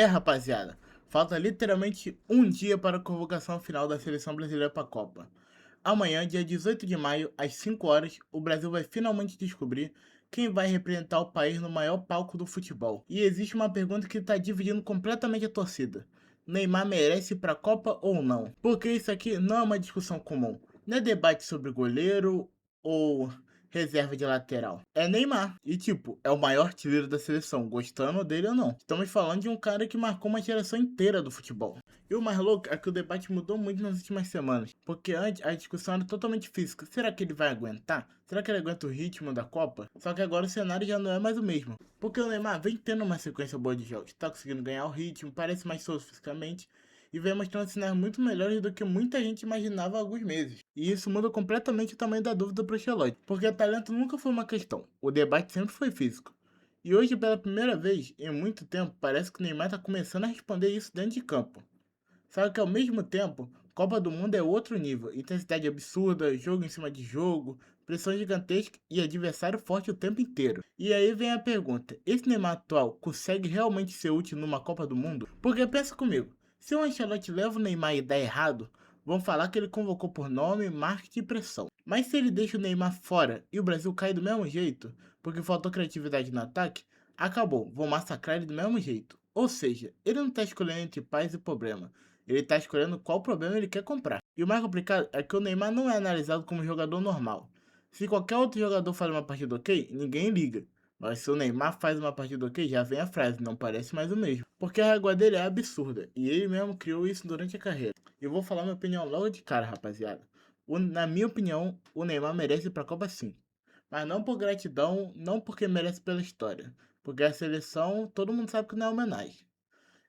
Rapaziada, falta literalmente um dia para a convocação final da seleção brasileira para a Copa. Amanhã, dia 18 de maio, às 5 horas, o Brasil vai finalmente descobrir quem vai representar o país no maior palco do futebol. E existe uma pergunta que está dividindo completamente a torcida: Neymar merece ir para a Copa ou não? Porque isso aqui não é uma discussão comum. Não é debate sobre goleiro ou reserva de lateral. É Neymar. E tipo, é o maior artilheiro da seleção, gostando dele ou não. Estamos falando de um cara que marcou uma geração inteira do futebol. E o mais louco é que o debate mudou muito nas últimas semanas. Porque antes a discussão era totalmente física. Será que ele vai aguentar? Será que ele aguenta o ritmo da Copa? Só que agora o cenário já não é mais o mesmo. Porque o Neymar vem tendo uma sequência boa de jogos. Tá conseguindo ganhar o ritmo, parece mais solto fisicamente e vem mostrando sinais muito melhores do que muita gente imaginava há alguns meses. E isso muda completamente o tamanho da dúvida para o Ancelotti, porque talento nunca foi uma questão, o debate sempre foi físico. E hoje, pela primeira vez em muito tempo, parece que o Neymar está começando a responder isso dentro de campo. Só que ao mesmo tempo, Copa do Mundo é outro nível, intensidade absurda, jogo em cima de jogo, pressão gigantesca e adversário forte o tempo inteiro. E aí vem a pergunta: esse Neymar atual consegue realmente ser útil numa Copa do Mundo? Porque pensa comigo, se o Ancelotti leva o Neymar e dá errado, vão falar que ele convocou por nome, marketing e pressão. Mas se ele deixa o Neymar fora e o Brasil cai do mesmo jeito, porque faltou criatividade no ataque, acabou, vão massacrar ele do mesmo jeito. Ou seja, ele não está escolhendo entre paz e problema. Ele está escolhendo qual problema ele quer comprar. E o mais complicado é que o Neymar não é analisado como jogador normal. Se qualquer outro jogador faz uma partida ok, ninguém liga. Mas se o Neymar faz uma partida ok, já vem a frase, não parece mais o mesmo. Porque a régua dele é absurda, e ele mesmo criou isso durante a carreira. E eu vou falar minha opinião logo de cara, rapaziada. Na minha opinião, o Neymar merece ir pra Copa sim. Mas não por gratidão, não porque merece pela história. Porque a seleção, todo mundo sabe que não é homenagem.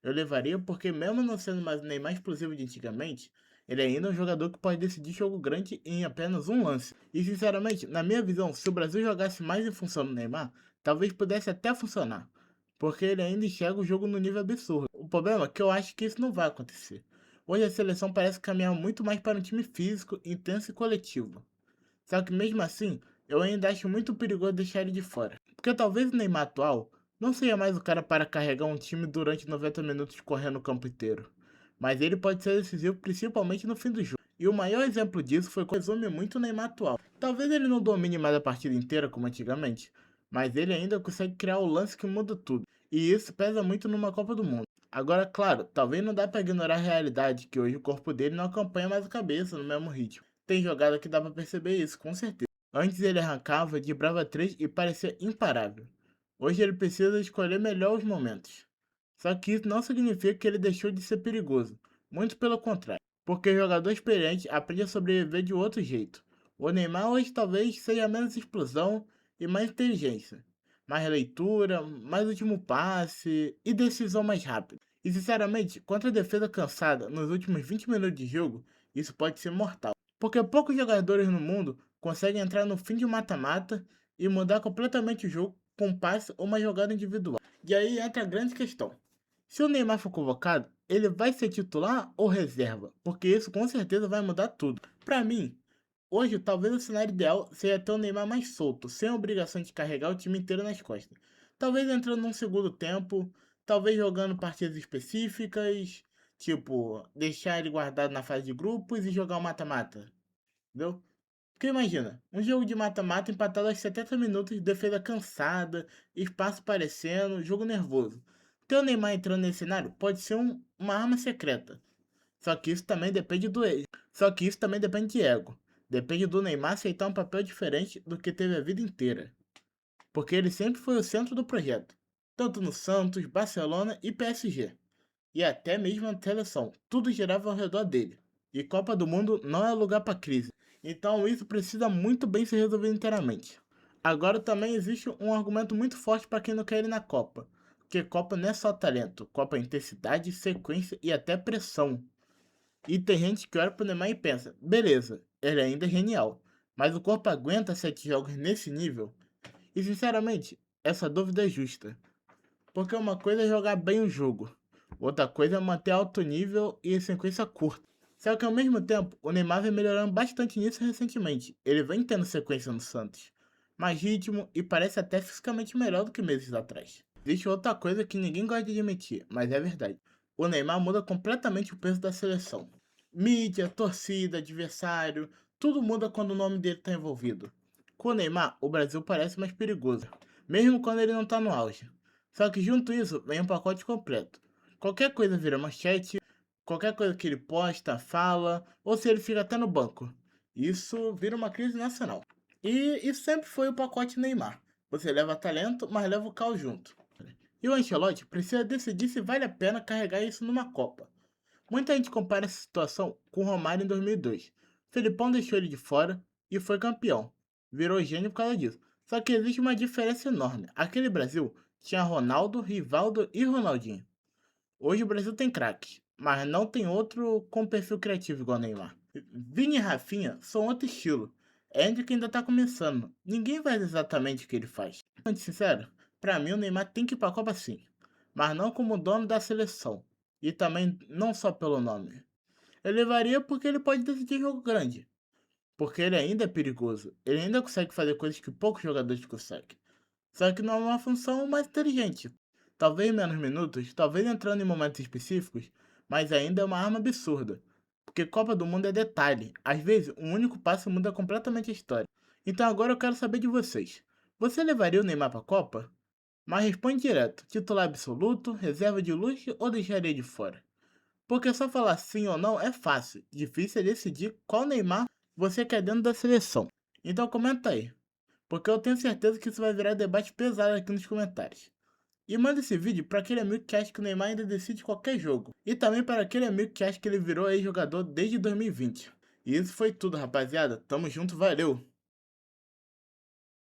Eu levaria porque, mesmo não sendo mais o Neymar explosivo de antigamente, ele ainda é um jogador que pode decidir jogo grande em apenas um lance. E sinceramente, na minha visão, se o Brasil jogasse mais em função do Neymar, talvez pudesse até funcionar. Porque ele ainda enxerga o jogo no nível absurdo. O problema é que eu acho que isso não vai acontecer. Hoje a seleção parece caminhar muito mais para um time físico, intenso e coletivo. Só que mesmo assim, eu ainda acho muito perigoso deixar ele de fora. Porque talvez o Neymar atual não seja mais o cara para carregar um time durante 90 minutos correndo o campo inteiro. Mas ele pode ser decisivo principalmente no fim do jogo. E o maior exemplo disso foi quando resume muito o Neymar atual. Talvez ele não domine mais a partida inteira como antigamente, mas ele ainda consegue criar o lance que muda tudo. E isso pesa muito numa Copa do Mundo. Agora, claro, talvez não dá para ignorar a realidade que hoje o corpo dele não acompanha mais a cabeça no mesmo ritmo. Tem jogada que dá pra perceber isso, com certeza. Antes ele arrancava, driblava três e parecia imparável. Hoje ele precisa escolher melhor os momentos. Só que isso não significa que ele deixou de ser perigoso. Muito pelo contrário. Porque o jogador experiente aprende a sobreviver de outro jeito. O Neymar hoje talvez seja menos explosão e mais inteligência. Mais leitura, mais último passe e decisão mais rápida. E sinceramente, contra a defesa cansada nos últimos 20 minutos de jogo, isso pode ser mortal. Porque poucos jogadores no mundo conseguem entrar no fim de um mata-mata e mudar completamente o jogo com um passe ou uma jogada individual. E aí entra a grande questão. Se o Neymar for convocado, ele vai ser titular ou reserva? Porque isso com certeza vai mudar tudo. Para mim, hoje talvez o cenário ideal seja ter o Neymar mais solto, sem a obrigação de carregar o time inteiro nas costas. Talvez entrando num segundo tempo, talvez jogando partidas específicas, tipo, deixar ele guardado na fase de grupos e jogar o mata-mata. Entendeu? Porque imagina, um jogo de mata-mata empatado aos 70 minutos, defesa cansada, espaço parecendo, jogo nervoso. Ter o Neymar entrando nesse cenário pode ser uma arma secreta. Só que isso também depende do ele. Só que isso também depende de ego. Depende do Neymar aceitar um papel diferente do que teve a vida inteira. Porque ele sempre foi o centro do projeto. Tanto no Santos, Barcelona e PSG. E até mesmo na seleção. Tudo girava ao redor dele. E Copa do Mundo não é lugar para crise. Então isso precisa muito bem ser resolvido inteiramente. Agora também existe um argumento muito forte para quem não quer ir na Copa. Porque Copa não é só talento. Copa é intensidade, sequência e até pressão. E tem gente que olha pro Neymar e pensa, beleza, ele ainda é genial, mas o corpo aguenta 7 jogos nesse nível? E sinceramente, essa dúvida é justa. Porque uma coisa é jogar bem o jogo, outra coisa é manter alto nível e sequência curta. Só que ao mesmo tempo, o Neymar vem melhorando bastante nisso recentemente. Ele vem tendo sequência no Santos, mais ritmo e parece até fisicamente melhor do que meses atrás. Existe outra coisa que ninguém gosta de admitir, mas é verdade. O Neymar muda completamente o peso da seleção. Mídia, torcida, adversário, tudo muda quando o nome dele está envolvido. Com o Neymar, o Brasil parece mais perigoso, mesmo quando ele não está no auge. Só que junto isso vem um pacote completo. Qualquer coisa vira manchete, qualquer coisa que ele posta, fala, ou se ele fica até no banco. Isso vira uma crise nacional. E isso sempre foi o pacote Neymar. Você leva talento, mas leva o caos junto. E o Ancelotti precisa decidir se vale a pena carregar isso numa Copa. Muita gente compara essa situação com o Romário em 2002. Felipão deixou ele de fora e foi campeão. Virou gênio por causa disso. Só que existe uma diferença enorme. Aquele Brasil tinha Ronaldo, Rivaldo e Ronaldinho. Hoje o Brasil tem craques, mas não tem outro com perfil criativo igual o Neymar. Vini e Rafinha são outro estilo. Endrick ainda tá começando. Ninguém faz exatamente o que ele faz. Sendo sincero, pra mim o Neymar tem que ir pra Copa sim. Mas não como dono da seleção. E também não só pelo nome. Eu levaria porque ele pode decidir jogo grande. Porque ele ainda é perigoso. Ele ainda consegue fazer coisas que poucos jogadores conseguem. Só que não é uma função mais inteligente. Talvez menos minutos, talvez entrando em momentos específicos, mas ainda é uma arma absurda. Porque Copa do Mundo é detalhe. Às vezes, um único passe muda completamente a história. Então agora eu quero saber de vocês. Você levaria o Neymar para a Copa? Mas responde direto: titular absoluto, reserva de luxo ou deixaria de fora? Porque só falar sim ou não é fácil. Difícil é decidir qual Neymar você quer dentro da seleção. Então comenta aí, porque eu tenho certeza que isso vai virar debate pesado aqui nos comentários. E manda esse vídeo para aquele amigo que acha que o Neymar ainda decide qualquer jogo. E também para aquele amigo que acha que ele virou ex-jogador desde 2020. E isso foi tudo, rapaziada. Tamo junto, valeu!